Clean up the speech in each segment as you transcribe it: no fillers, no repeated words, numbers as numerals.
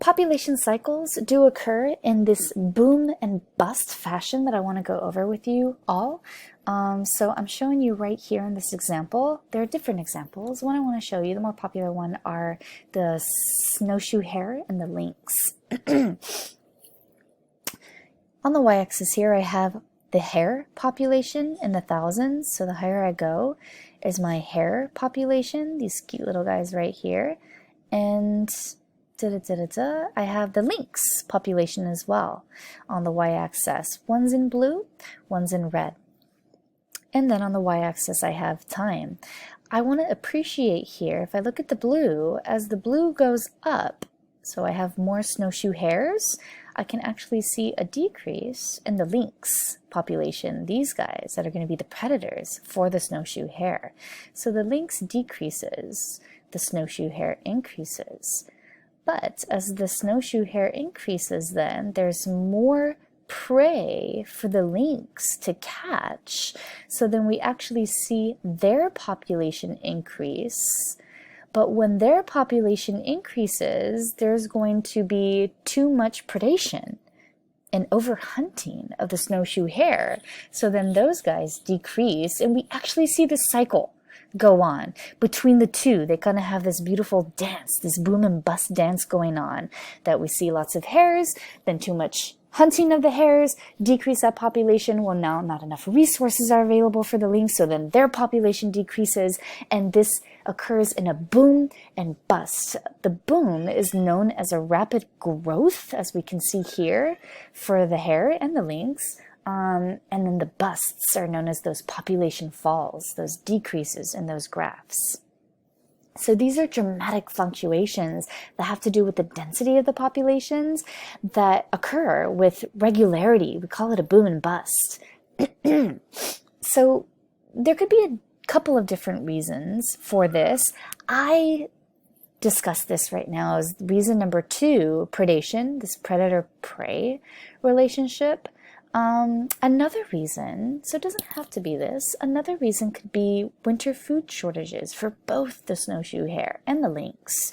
Population cycles do occur in this boom and bust fashion that I want to go over with you all. So I'm showing you right here in this example. There are different examples. One I want to show you, the more popular one, are the snowshoe hare and the lynx. On the y-axis here, I have the hare population in the thousands. So the higher I go is my hare population, these cute little guys right here. And I have the lynx population as well on the y-axis. One's in blue, one's in red. And then on the y-axis I have time. I want to appreciate here, if I look at the blue, as the blue goes up, so I have more snowshoe hares, I can actually see a decrease in the lynx population, these guys that are going to be the predators for the snowshoe hare. So the lynx decreases, the snowshoe hare increases. But as the snowshoe hare increases, then there's more prey for the lynx to catch. So then we actually see their population increase. But when their population increases, there's going to be too much predation and overhunting of the snowshoe hare. So then those guys decrease, and we actually see this cycle go on between the two. They kind of have this beautiful dance, this boom and bust dance going on, that we see lots of hares, then too much hunting of the hares, decrease that population. Well, now not enough resources are available for the lynx, so then their population decreases, and this occurs in a boom and bust. The boom is known as a rapid growth, as we can see here, for the hare and the lynx. And then the busts are known as those population falls, those decreases in those graphs. So these are dramatic fluctuations that have to do with the density of the populations that occur with regularity. We call it a boom and bust. So there could be a couple of different reasons for this. I discuss this right now as reason number 2, predation, this predator-prey relationship. Another reason, so it doesn't have to be this, another reason could be winter food shortages for both the snowshoe hare and the lynx.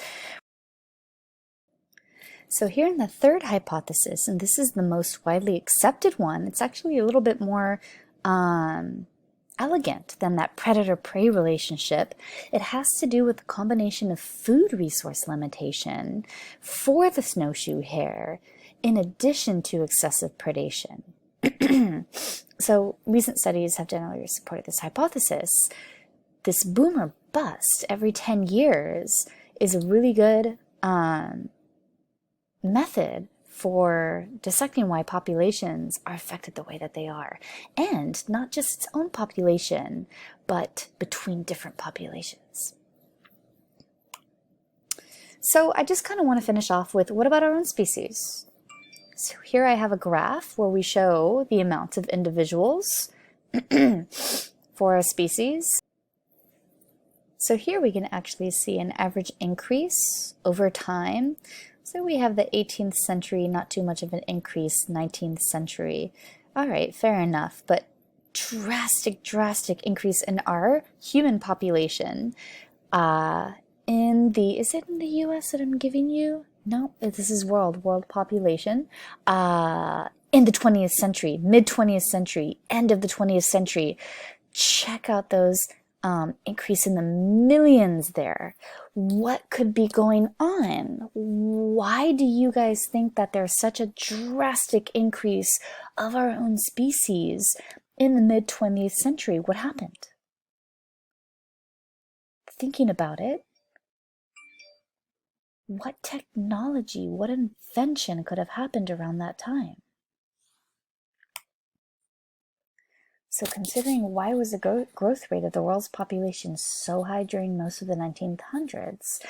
So here in the third hypothesis, and this is the most widely accepted one, it's actually a little bit more elegant than that predator-prey relationship. It has to do with the combination of food resource limitation for the snowshoe hare in addition to excessive predation. So recent studies have generally supported this hypothesis. This boom or bust every 10 years is a really good method for dissecting why populations are affected the way that they are. And not just its own population, but between different populations. So I just kind of want to finish off with, what about our own species? So here I have a graph where we show the amount of individuals for a species. So here we can actually see an average increase over time. So we have the 18th century, not too much of an increase, 19th century. All right, fair enough, but drastic increase in our human population. Is it in the US that I'm giving you? No, this is world population. In the 20th century, mid-20th century, end of the 20th century. Check out those increase in the millions there. What could be going on? Why do you guys think that there's such a drastic increase of our own species in the mid-20th century? What happened? Thinking about it, what technology, what invention could have happened around that time? So considering why was the growth rate of the world's population so high during most of the 1900s,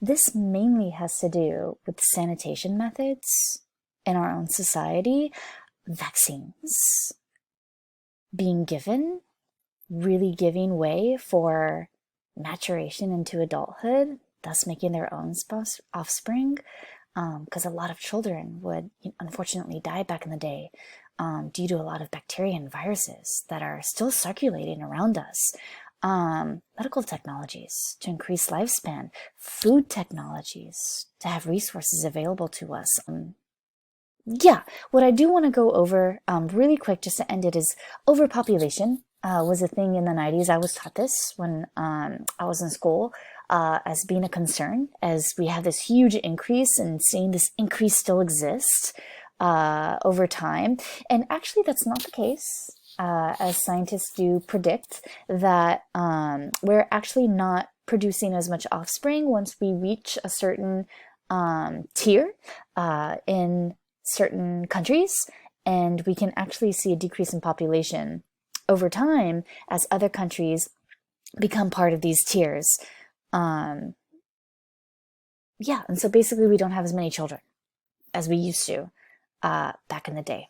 this mainly has to do with sanitation methods in our own society, vaccines being given, really giving way for maturation into adulthood, thus making their own offspring, because a lot of children would unfortunately die back in the day due to a lot of bacteria and viruses that are still circulating around us. medical technologies to increase lifespan, food technologies to have resources available to us. Yeah, what I do want to go over really quick just to end it is overpopulation was a thing in the 90s. I was taught this when I was in school as being a concern, as we have this huge increase and seeing this increase still exist over time. And actually, that's not the case. As scientists do predict that we're actually not producing as much offspring once we reach a certain tier in certain countries, and we can actually see a decrease in population over time as other countries become part of these tiers. Yeah, and so basically we don't have as many children as we used to back in the day.